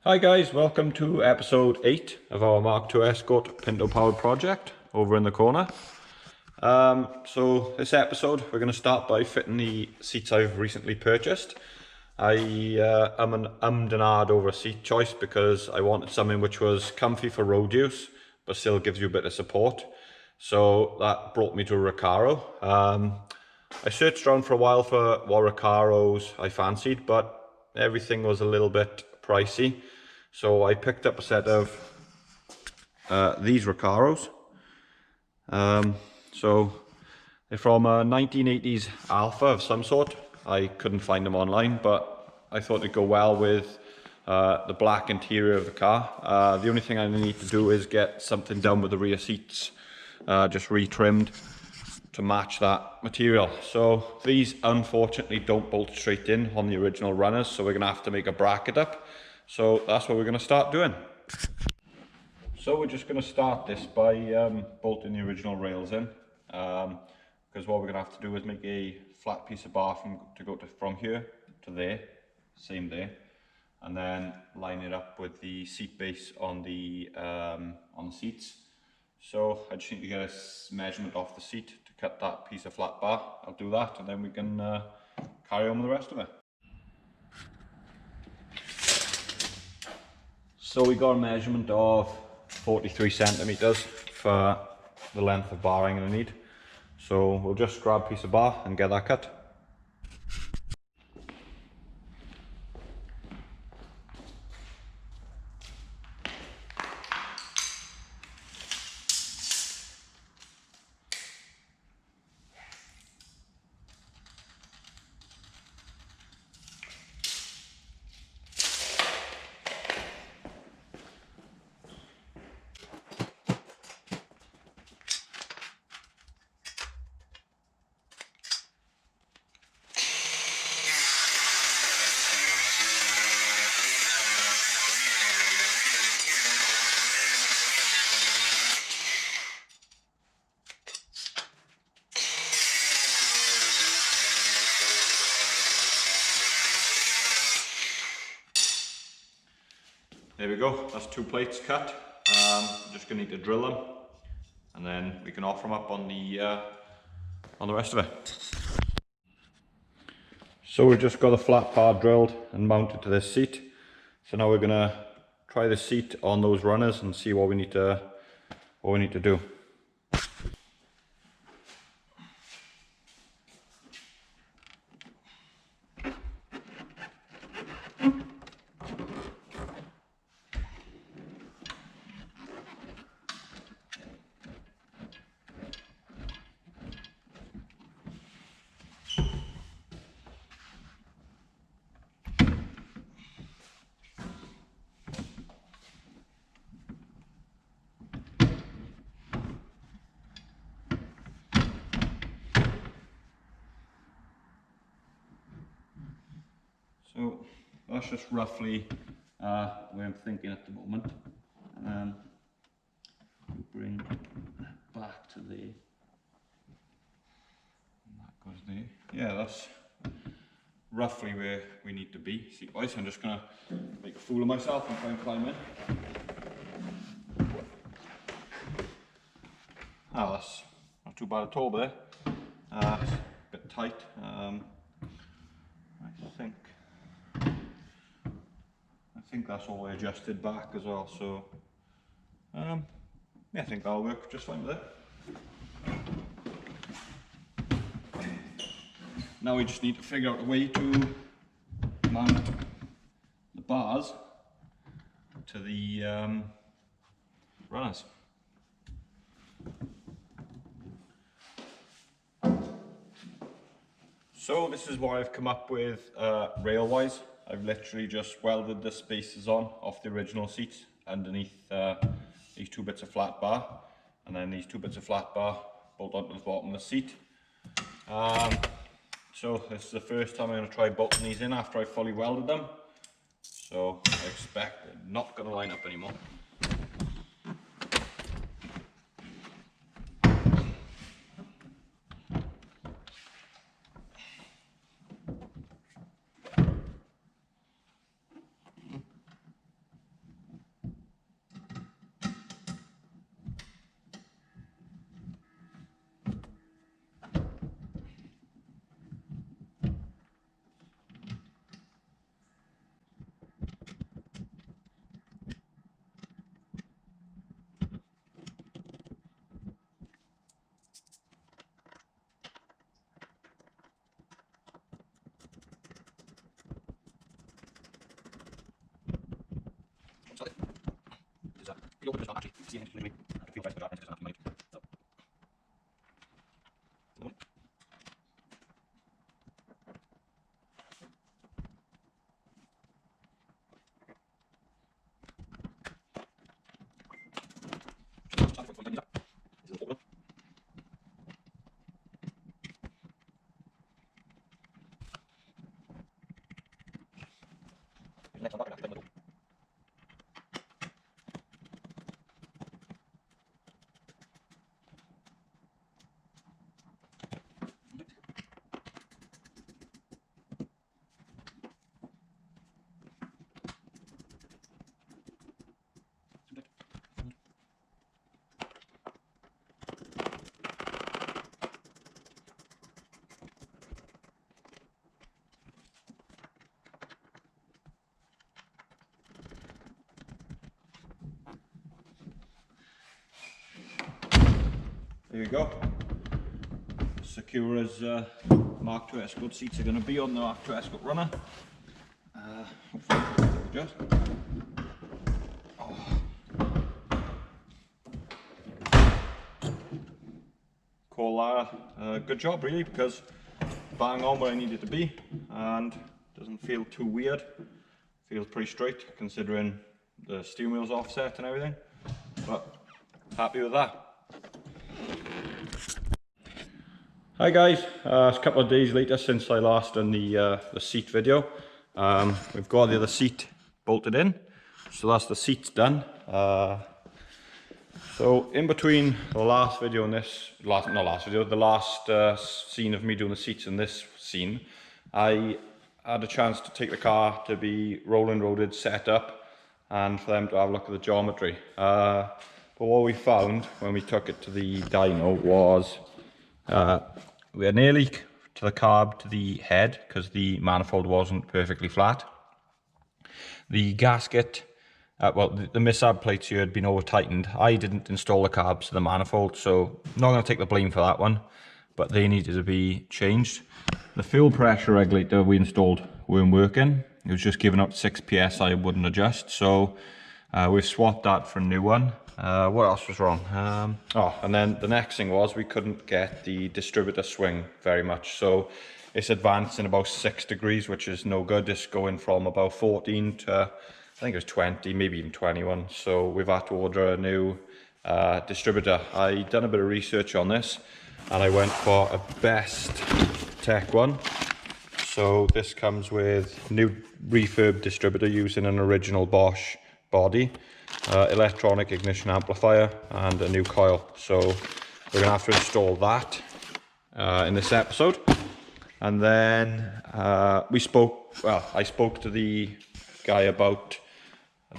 Hi guys, welcome to episode 8 of our MK2 Escort pinto powered project over in the corner. So this episode we're going to start by fitting the seats I've recently purchased. I am an ummed and ahed over a seat choice because I wanted something which was comfy for road use but still gives you a bit of support. So that brought me to a Recaro. I searched around for a while for what Recaros I fancied, but everything was a little bit pricey. So I picked up a set of these Recaros. So they're from a 1980s Alpha of some sort. I couldn't find them online, but I thought it'd go well with the black interior of the car. The only thing I need to do is get something done with the rear seats, just retrimmed to match that material. So these unfortunately don't bolt straight in on the original runners, so we're gonna have to make a bracket up. So that's what we're gonna start doing. So we're just gonna start this by bolting the original rails in, because what we're gonna have to do is make a flat piece of bar from here to there, same there, and then line it up with the seat base on the seats. So I just need to get a measurement off the seat to cut that piece of flat bar. I'll do that and then we can carry on with the rest of it. So we got a measurement of 43 centimeters for the length of bar I'm going to need. So we'll just grab a piece of bar and get that cut. There we go, that's 2 plates cut. Just gonna need to drill them and then we can offer them up on the rest of it. So we've just got the flat bar drilled and mounted to this seat. So now we're gonna try the seat on those runners and see what we need to do. So that's just roughly where I'm thinking at the moment. Bring that back to there. And that goes there. Yeah, that's roughly where we need to be seat-wise. I'm just going to make a fool of myself and try and climb in. Oh, that's not too bad at all there. It's a bit tight. I think that's all the way adjusted back as well, so yeah, I think that'll work just fine with it. Now we just need to figure out a way to mount the bars to the runners. So this is what I've come up with rail wise. I've literally just welded the spacers on off the original seats underneath these 2 bits of flat bar, and then these 2 bits of flat bar bolt onto the bottom of the seat. So this is the first time I'm going to try bolting these in after I've fully welded them. So I expect they're not going to line up anymore. There you go. Secure as Mark II Escort seats are going to be on the Mark II Escort runner. Hopefully, just. Call that a good job, really, because bang on where I need it to be, and doesn't feel too weird. Feels pretty straight considering the steering wheel's offset and everything. But happy with that. Hi guys, it's a couple of days later since I last done the seat video. We've got the other seat bolted in, so that's the seats done. So in between the last video and this, the last scene of me doing the seats and this scene, I had a chance to take the car to be rolling roaded, set up, and for them to have a look at the geometry. But what we found when we took it to the dyno was we had an air leak to the carb to the head because the manifold wasn't perfectly flat. The gasket, well, the misab plates here had been over tightened. I didn't install the carbs to the manifold, so I'm not going to take the blame for that one, but they needed to be changed. The fuel pressure regulator we installed weren't working. It was just giving up 6 psi, it wouldn't adjust, so we've swapped that for a new one. What else was wrong? And then the next thing was we couldn't get the distributor swing very much, so it's advancing about 6 degrees, which is no good. It's going from about 14 to I think it was 20, maybe even 21, so we've had to order a new distributor. I done a bit of research on this and I went for a best tech one. So this comes with new refurb distributor using an original Bosch body, electronic ignition amplifier and a new coil. So we're gonna have to install that in this episode. And then I spoke to the guy about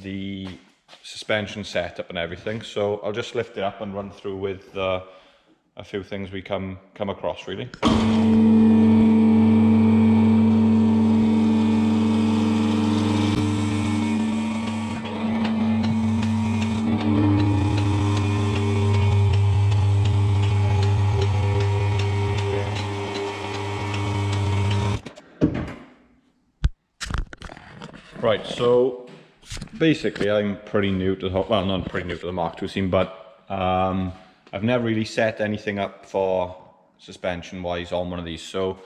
the suspension setup and everything. So I'll just lift it up and run through with a few things we come across really. Right, so basically I'm pretty new to the, well, not pretty new to the Mark II scene, but I've never really set anything up for suspension wise on one of these. So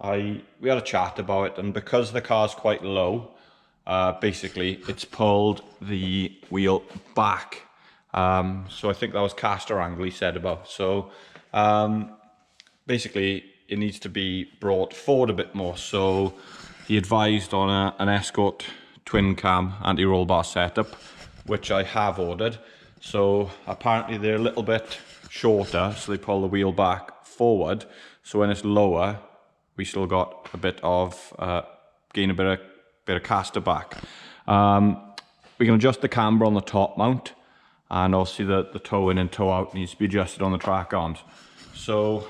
we had a chat about it, and because the car's quite low, basically it's pulled the wheel back. So I think that was caster angle he said about. So basically it needs to be brought forward a bit more. So he advised on an Escort twin cam anti-roll bar setup, which I have ordered. So apparently they're a little bit shorter, so they pull the wheel back forward, so when it's lower we still got a bit of gain a bit of caster back. We can adjust the camber on the top mount, and obviously the toe in and toe out needs to be adjusted on the track arms. So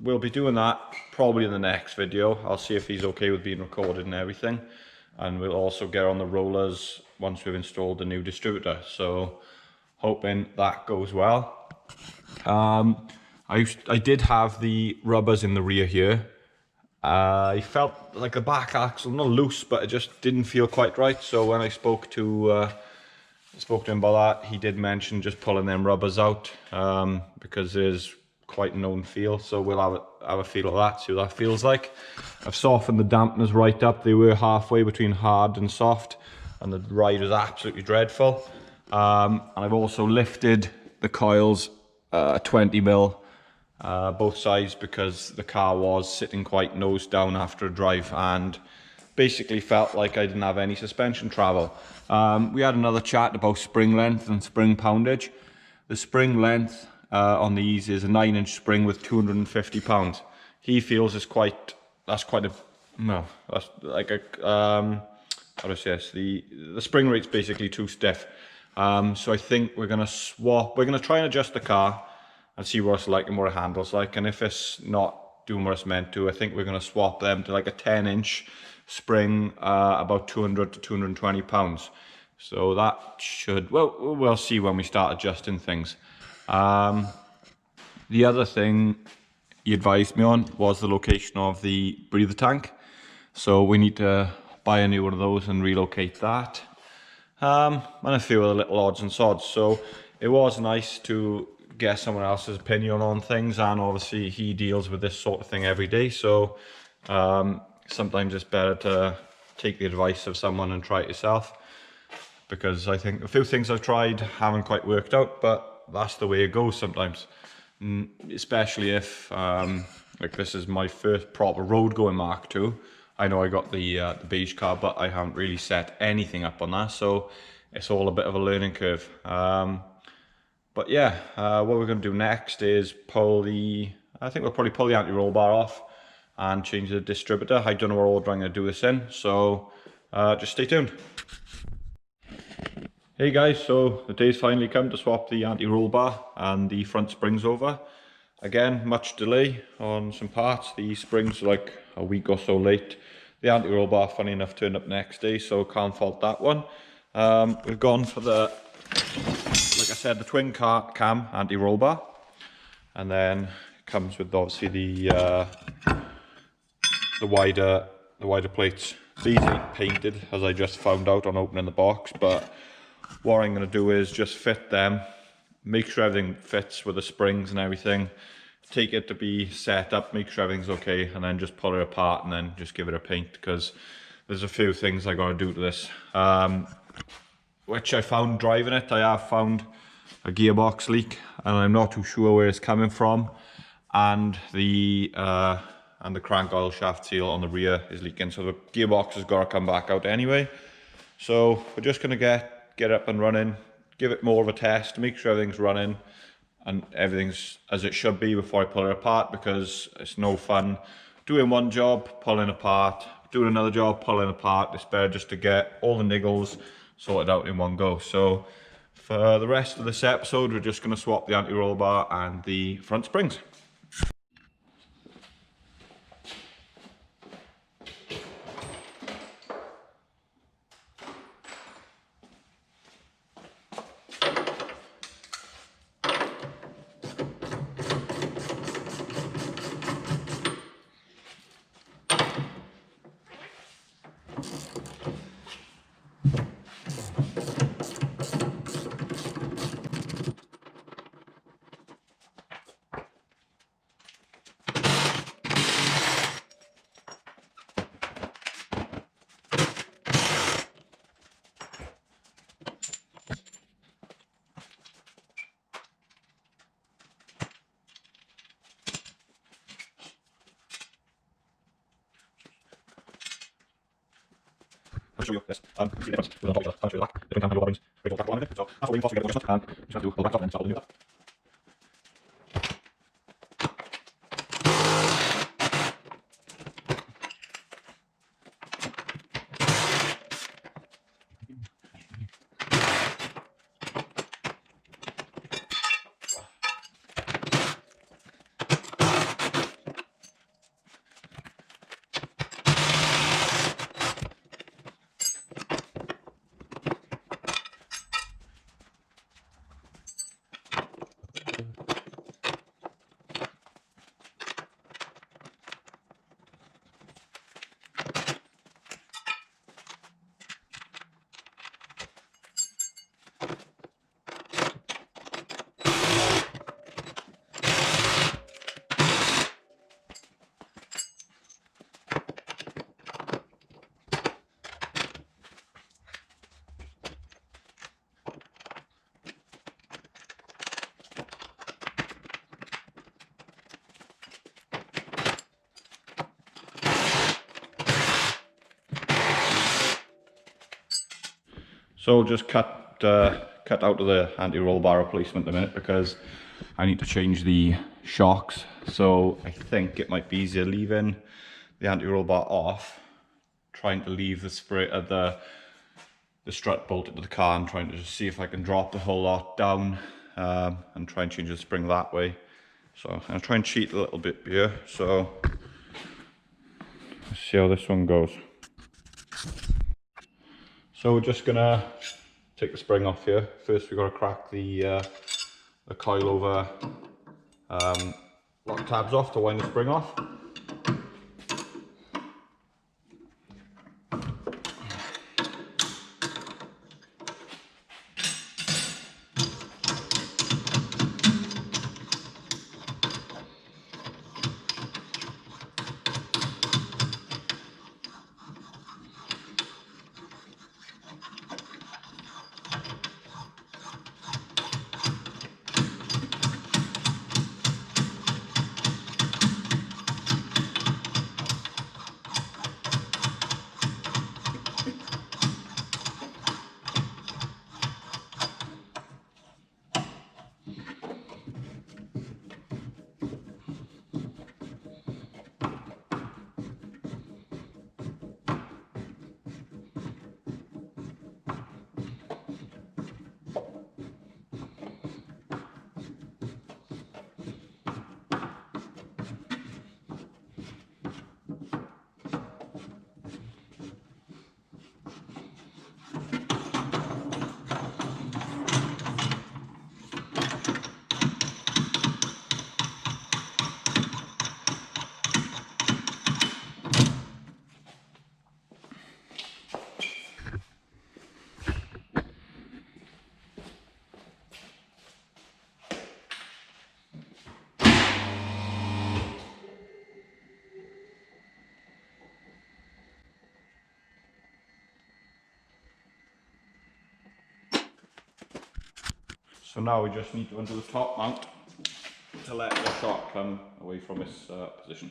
we'll be doing that probably in the next video. I'll see if he's okay with being recorded and everything, and we'll also get on the rollers once we've installed the new distributor, so hoping that goes well. I did have the rubbers in the rear here. I felt like the back axle, not loose, but it just didn't feel quite right. So when I spoke to spoke to him about that. He did mention just pulling them rubbers out because there's quite a known feel, so we'll have a feel of that, see what that feels like. I've softened the dampeners right up. They were halfway between hard and soft, and the ride was absolutely dreadful. And I've also lifted the coils 20mm both sides because the car was sitting quite nose down after a drive and basically felt like I didn't have any suspension travel. We had another chat about spring length and spring poundage. The spring length on these is a 9-inch spring with 250 pounds. He feels it's that's like a, how do I say this? The spring rate's basically too stiff. So I think we're gonna try and adjust the car and see what it's like and what it handles like. And if it's not doing what it's meant to, I think we're gonna swap them to like a 10-inch spring, about 200 to 220 pounds. So that should, well, we'll see when we start adjusting things. The other thing he advised me on was the location of the breather tank. So we need to buy a new one of those and relocate that. And a few other little odds and sods. So it was nice to get someone else's opinion on things, and obviously he deals with this sort of thing every day. So sometimes it's better to take the advice of someone and try it yourself, because I think a few things I've tried haven't quite worked out, but that's the way it goes sometimes. Especially if like this is my first proper road going Mark II. I know I got the beige car, but I haven't really set anything up on that, so it's all a bit of a learning curve. But yeah, what we're going to do next is I think we'll probably pull the anti-roll bar off and change the distributor. I don't know what order I'm going to do this in, so just stay tuned. Hey guys, so the day's finally come to swap the anti-roll bar and the front springs over. Again, much delay on some parts. The springs are like a week or so late. The anti-roll bar, funny enough, turned up next day, so can't fault that one. We've gone for the, like I said, the twin cam anti-roll bar, and then it comes with obviously the wider plates. These ain't painted, as I just found out on opening the box, but what I'm going to do is just fit them, make sure everything fits with the springs and everything, take it to be set up, make sure everything's okay, and then just pull it apart and then just give it a paint, because there's a few things I got to do to this, which I found driving it. I have found a gearbox leak, and I'm not too sure where it's coming from, and the crank oil shaft seal on the rear is leaking, so the gearbox has got to come back out anyway. So we're just going to get up and running, give it more of a test, make sure everything's running and everything's as it should be before I pull it apart, because it's no fun doing one job, pulling apart, doing another job, pulling apart. It's better just to get all the niggles sorted out in one go. So for the rest of this episode, we're just going to swap the anti-roll bar and the front springs. I'll show you this. You see the difference with the top of the back, different kind of bobbins, very back one. So that's what we reinforce to get adjustment, and you just have to pull the back up and start doing that. So just cut out of the anti-roll bar replacement in a minute because I need to change the shocks. So I think it might be easier leaving the anti-roll bar off, trying to leave the spray the strut bolted to the car, and trying to just see if I can drop the whole lot down and try and change the spring that way. So I'm going to try and cheat a little bit here. So let's see how this one goes. So we're just going to take the spring off here. First we've got to crack the coilover lock tabs off to wind the spring off. So now we just need to undo the top mount to let the shock come away from its position.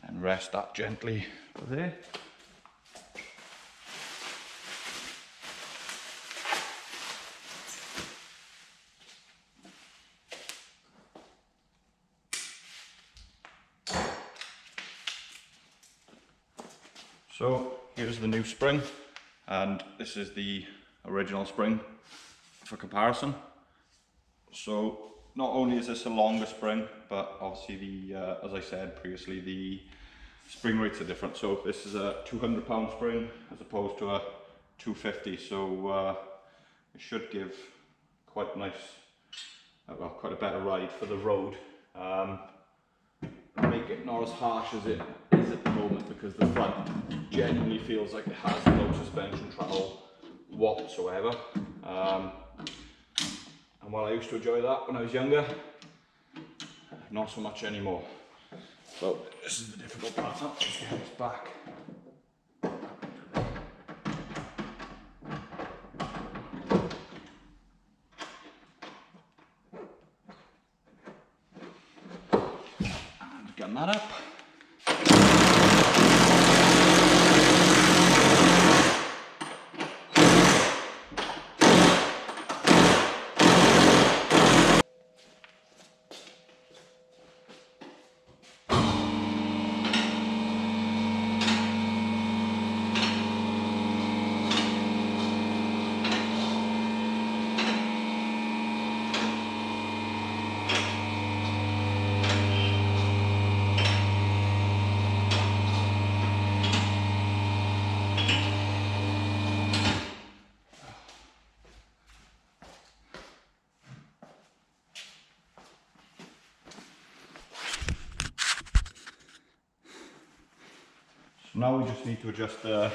And rest that gently there. So here's the new spring, and this is the original spring for comparison. So not only is this a longer spring, but obviously as I said previously, the spring rates are different. So this is a 200-pound spring as opposed to a 250. So it should give quite nice, well, quite a better ride for the road. Make it not as harsh as it is at the moment, because the front genuinely feels like it has no suspension travel whatsoever. And while I used to enjoy that when I was younger, not so much anymore. So this is the difficult part now, just get this back. And gun that up. So now we just need to adjust the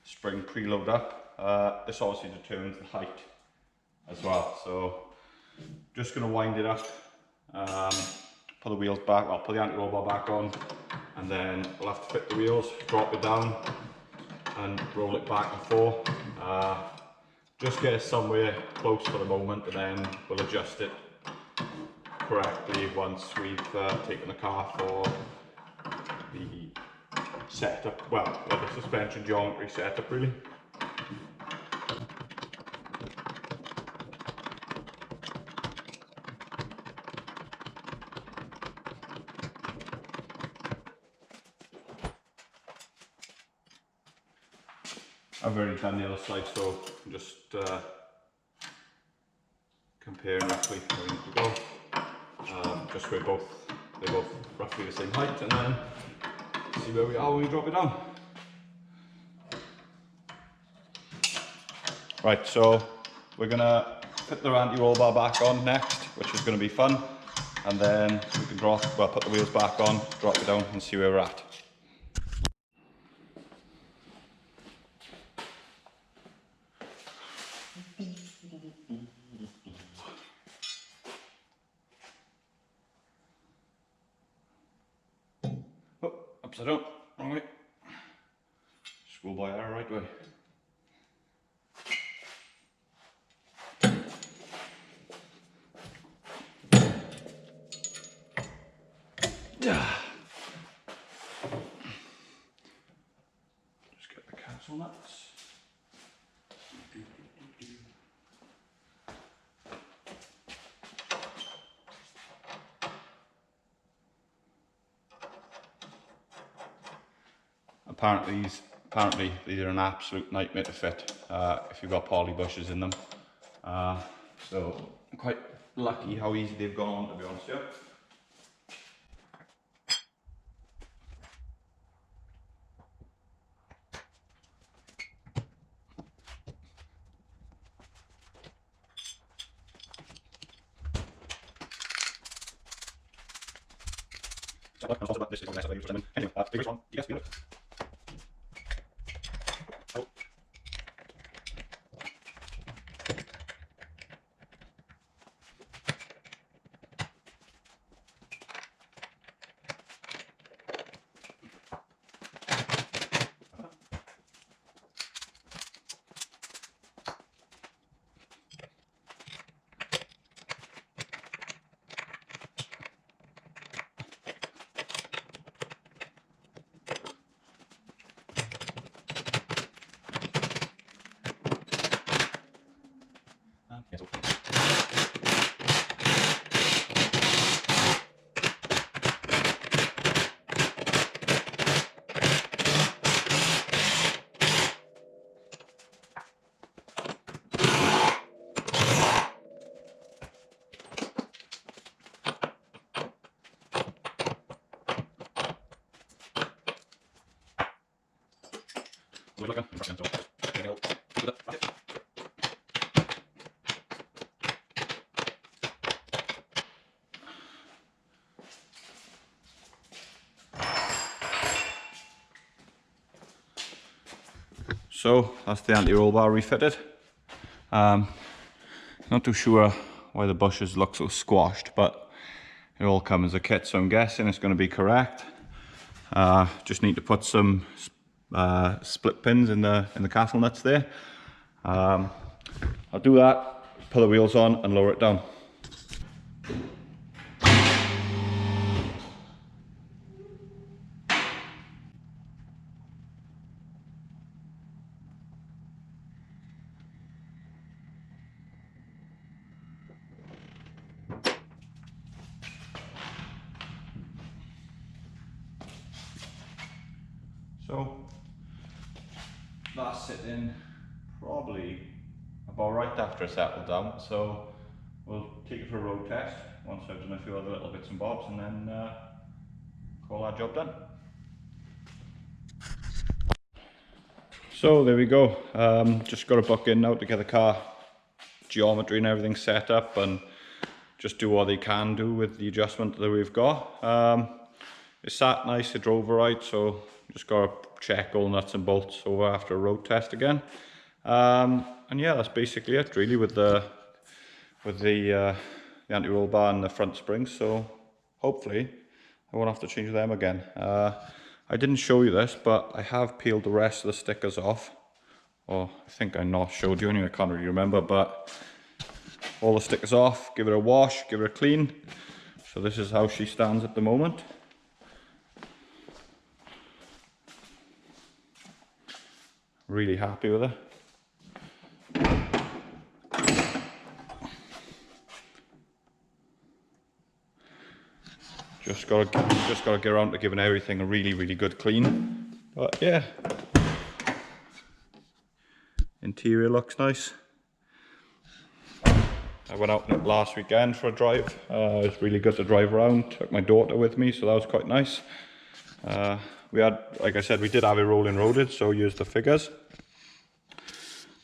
spring preload up. This obviously determines the height as well. So just going to wind it up, put the wheels back, well, put the anti-roll bar back on, and then we'll have to fit the wheels, drop it down and roll it back and forth. Just get it somewhere close for the moment, and then we'll adjust it correctly once we've taken the car for the setup, well, the suspension geometry setup really. I've already done the other side, so I'm just comparing roughly where we need to go. Just where they're both roughly the same height, and then see where we are when we drop it down. Right, so we're gonna fit the anti-roll bar back on next, which is gonna be fun, and then we can put the wheels back on, drop it down, and see where we're at. Oh, upside down, wrong way. Schoolboy error, right way. Yeah. Just get the castle nuts. Apparently these are an absolute nightmare to fit if you've got poly bushes in them. So I'm quite lucky how easy they've gone on, to be honest with you. This is the next one. Anyway, previous one, yes, we look. Oh. So that's the anti-roll bar refitted. Not too sure why the bushes look so squashed, but it all comes as a kit, so I'm guessing it's going to be correct. Just need to put some split pins in the castle nuts there. I'll do that, put the wheels on and lower it down. So that's sitting probably about right after it's settled down, so we'll take it for a road test once I've done a few other little bits and bobs, and then call our job done. So there we go, just got to book in now to get the car geometry and everything set up and just do what they can do with the adjustment that we've got. It sat nice, it drove right, so just got to check all nuts and bolts over after a road test again. And yeah, that's basically it really with the anti-roll bar and the front springs. So hopefully I won't have to change them again. I didn't show you this, but I have peeled the rest of the stickers off. Or I think I not showed you anyway, I can't really remember, but all the stickers off, give it a wash, give it a clean. So this is how she stands at the moment. Really happy with her. Just gotta get around to giving everything a really good clean. But yeah, interior looks nice. I went out last weekend for a drive. It was really good to drive around. Took my daughter with me, so that was quite nice. We had, like I said, we did have it rolling roaded, so use the figures.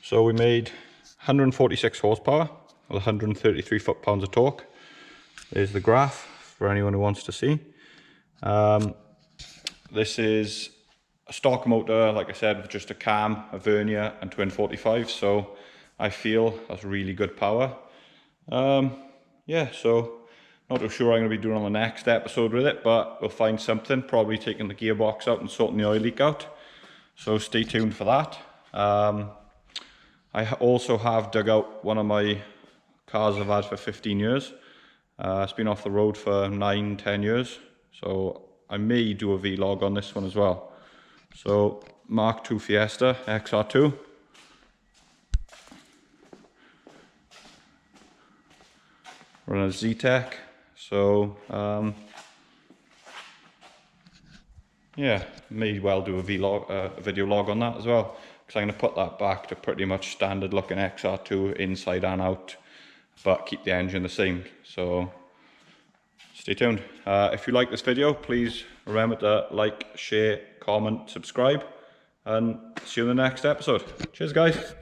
So we made 146 horsepower with 133 foot-pounds of torque. There's the graph for anyone who wants to see. This is a stock motor, like I said, with just a cam, a vernier and twin 45, so I feel that's really good power. Yeah, so not too sure I'm going to be doing on the next episode with it, but we'll find something, probably taking the gearbox out and sorting the oil leak out, so stay tuned for that. I also have dug out one of my cars I've had for 15 years. It's been off the road for 9-10 years, so I may do a vlog on this one as well. So MK2 Fiesta XR2. Run a Z-Tech, so yeah, may well do a vlog, a video log on that as well, because I'm going to put that back to pretty much standard looking XR2 inside and out, but keep the engine the same. So stay tuned. If you like this video, please remember to like, share, comment, subscribe, and see you in the next episode. Cheers guys.